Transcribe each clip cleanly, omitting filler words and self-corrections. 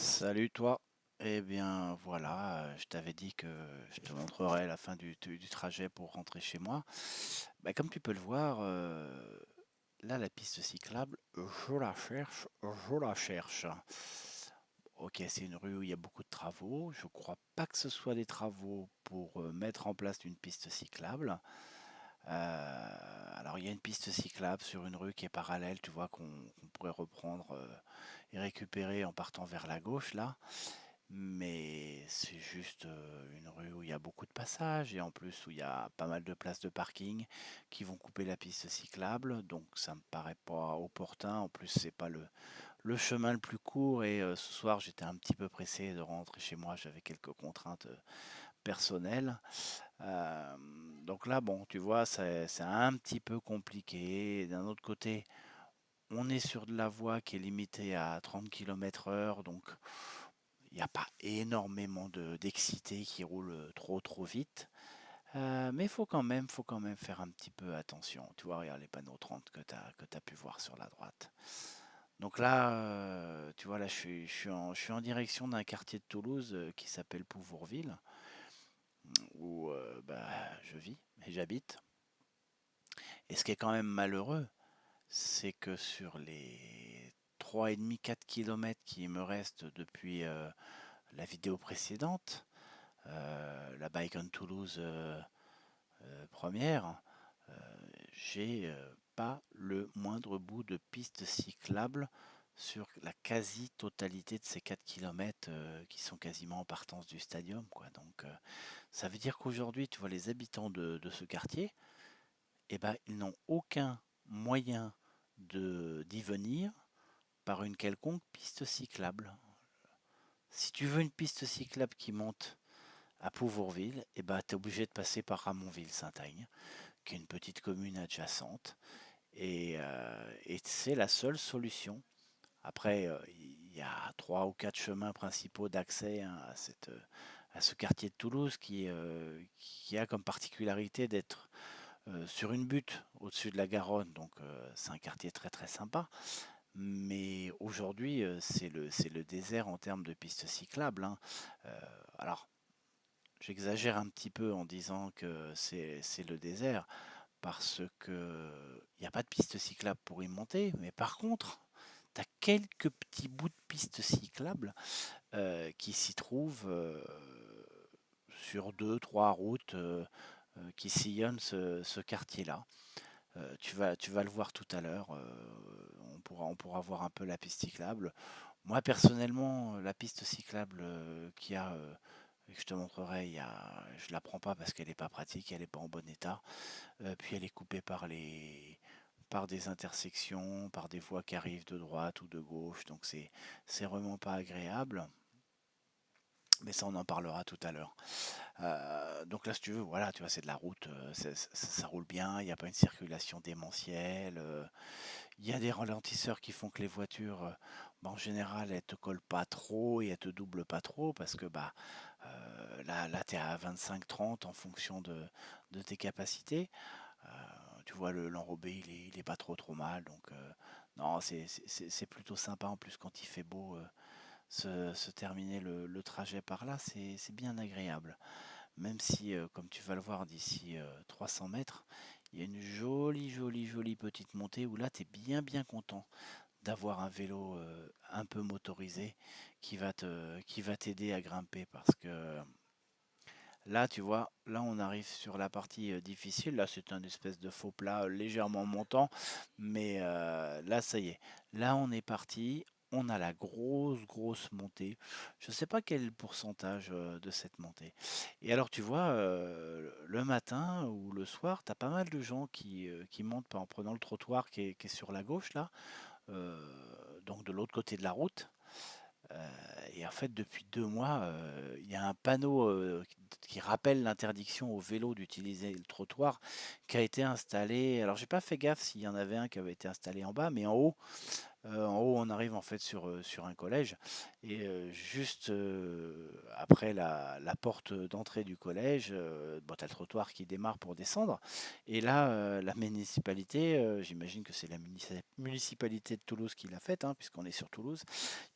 Salut toi. Eh bien voilà, je t'avais dit que je te montrerai la fin du trajet pour rentrer chez moi. Bah, comme tu peux le voir, là la piste cyclable, je la cherche, je la cherche. Ok, c'est une rue où il y a beaucoup de travaux. Je crois pas que ce soit des travaux pour mettre en place une piste cyclable. Alors il y a une piste cyclable sur une rue qui est parallèle, tu vois, qu'on pourrait reprendre et récupérer en partant vers la gauche là. Mais c'est juste une rue où il y a beaucoup de passages et en plus où il y a pas mal de places de parking qui vont couper la piste cyclable, donc ça me paraît pas opportun. En plus, c'est pas le chemin le plus court et ce soir j'étais un petit peu pressé de rentrer chez moi, j'avais quelques contraintes personnelles. Euh, donc là, bon, tu vois, c'est un petit peu compliqué. D'un autre côté, on est sur de la voie qui est limitée à 30 km/h, donc il n'y a pas énormément d'excités qui roulent trop vite. Mais faut quand même faire un petit peu attention. Tu vois, regarde les panneaux 30 que tu as pu voir sur la droite. Donc là, tu vois, là, je suis en direction d'un quartier de Toulouse qui s'appelle Pouvourville, où bah, je vis et j'habite. Et ce qui est quand même malheureux, c'est que sur les 3,5 4 km qui me restent depuis la vidéo précédente, la Bike on Toulouse première, euh, j'ai pas le moindre bout de piste cyclable sur la quasi-totalité de ces 4 km qui sont quasiment en partance du stadium, quoi. Donc ça veut dire qu'aujourd'hui, tu vois, les habitants de ce quartier, eh ben, ils n'ont aucun moyen d'y venir par une quelconque piste cyclable. Si tu veux une piste cyclable qui monte à Pouvourville, eh ben, tu es obligé de passer par Ramonville-Saint-Agne, qui est une petite commune adjacente. Et c'est la seule solution. Après, il y a 3 ou 4 chemins principaux d'accès, hein, à ce quartier de Toulouse qui a comme particularité d'être sur une butte au-dessus de la Garonne. Donc c'est un quartier très très sympa. Mais aujourd'hui, c'est le désert en termes de pistes cyclables, hein. Euh, alors, j'exagère un petit peu en disant que c'est le désert parce que il n'y a pas de piste cyclable pour y monter, mais par contre, tu as quelques petits bouts de pistes cyclables qui s'y trouvent sur deux, trois routes qui sillonnent ce quartier-là. Tu vas le voir tout à l'heure. On pourra voir un peu la piste cyclable. Moi, personnellement, la piste cyclable qu'il y a, et que je te montrerai, je la prends pas parce qu'elle n'est pas pratique, elle n'est pas en bon état. Puis elle est coupée par des intersections, par des voies qui arrivent de droite ou de gauche. Donc c'est vraiment pas agréable. Mais ça, on en parlera tout à l'heure. Donc là, si tu veux, voilà, tu vois, c'est de la route, ça roule bien, il n'y a pas une circulation démentielle. Il y a des ralentisseurs qui font que les voitures, bah, en général, elles te collent pas trop et elles te doublent pas trop parce que bah, là tu es à 25-30 en fonction de tes capacités. Euh, Tu vois, l'enrobé, il est pas trop mal. Donc, non, c'est plutôt sympa. En plus, quand il fait beau, se terminer le trajet par là, c'est bien agréable. Même si, comme tu vas le voir d'ici 300 mètres, il y a une jolie petite montée où là, tu es bien content d'avoir un vélo un peu motorisé qui va t'aider à grimper parce que là, tu vois, là on arrive sur la partie difficile. Là, c'est un espèce de faux plat légèrement montant, mais là, ça y est. Là, on est parti. On a la grosse montée. Je ne sais pas quel est le pourcentage de cette montée. Et alors, tu vois, le matin ou le soir, tu as pas mal de gens qui montent en prenant le trottoir qui est sur la gauche, là, euh, donc de l'autre côté de la route. Et en fait, depuis 2 mois, il y a un panneau qui rappelle l'interdiction aux vélos d'utiliser le trottoir qui a été installé. Alors, j'ai pas fait gaffe s'il y en avait un qui avait été installé en bas, mais en haut, En haut, on arrive en fait sur un collège et juste après la porte d'entrée du collège, bon, tu as le trottoir qui démarre pour descendre. Et là, la municipalité, j'imagine que c'est la municipalité de Toulouse qui l'a faite, hein, puisqu'on est sur Toulouse.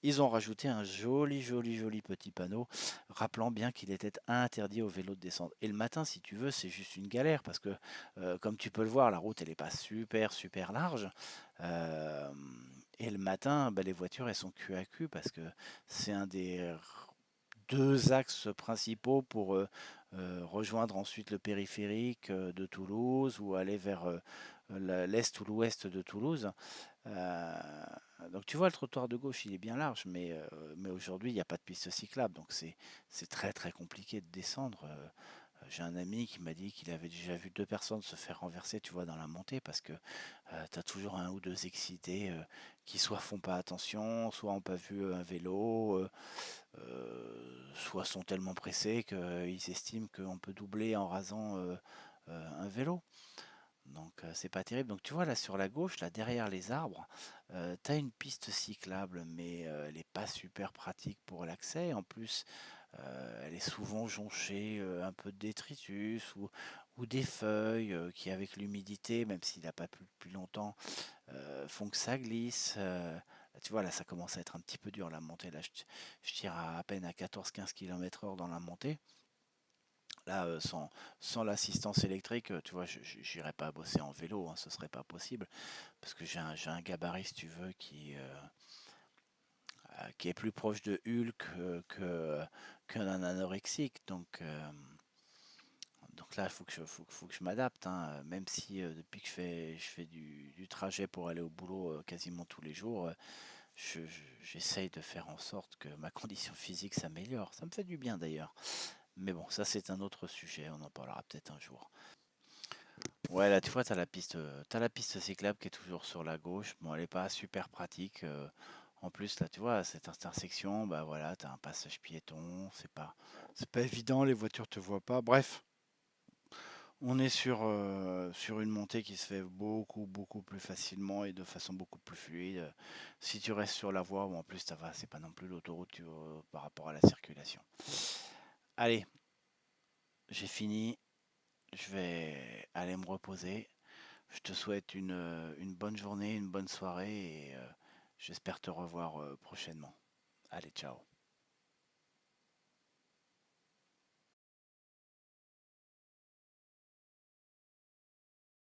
Ils ont rajouté un joli, joli, joli petit panneau rappelant bien qu'il était interdit aux vélos de descendre. Et le matin, si tu veux, c'est juste une galère parce que, comme tu peux le voir, la route, elle n'est pas super, super large. Euh, et le matin, bah, les voitures, elles sont cul à cul parce que c'est un des deux axes principaux pour rejoindre ensuite le périphérique de Toulouse ou aller vers l'est ou l'ouest de Toulouse. Euh, donc tu vois, le trottoir de gauche, il est bien large, mais aujourd'hui, il n'y a pas de piste cyclable, donc c'est très très compliqué de descendre. J'ai un ami qui m'a dit qu'il avait déjà vu deux personnes se faire renverser, tu vois, dans la montée, parce que tu as toujours un ou deux excités qui soit font pas attention, soit ont pas vu un vélo, soit sont tellement pressés qu'ils estiment qu'on peut doubler en rasant un vélo. Donc c'est pas terrible. Donc tu vois là sur la gauche, là derrière les arbres, tu as une piste cyclable, mais elle n'est pas super pratique pour l'accès. En plus, elle est souvent jonchée un peu de détritus ou des feuilles qui avec l'humidité, même s'il n'a pas plu depuis longtemps, font que ça glisse. Tu vois là ça commence à être un petit peu dur la montée. Là je tire à peine à 14-15 km/h dans la montée. Là, sans l'assistance électrique, tu vois, j'irai pas bosser en vélo, hein, ce serait pas possible, parce que j'ai un gabarit, si tu veux, qui est plus proche de Hulk qu'un anorexique. Donc là, faut que je m'adapte, hein, même si depuis que je fais du trajet pour aller au boulot quasiment tous les jours, j'essaye de faire en sorte que ma condition physique s'améliore. Ça me fait du bien d'ailleurs. Mais bon, ça c'est un autre sujet, on en parlera peut-être un jour. Ouais, là, tu vois, t'as la piste cyclable qui est toujours sur la gauche. Bon, elle est pas super pratique. En plus, là, tu vois, à cette intersection, bah voilà, t'as un passage piéton. C'est pas évident, les voitures te voient pas. Bref, on est sur une montée qui se fait beaucoup, beaucoup plus facilement et de façon beaucoup plus fluide. Si tu restes sur la voie, ou en plus, ça va, c'est pas non plus l'autoroute par rapport à la circulation. Allez, j'ai fini. Je vais aller me reposer. Je te souhaite une bonne journée, une bonne soirée et j'espère te revoir prochainement. Allez, ciao.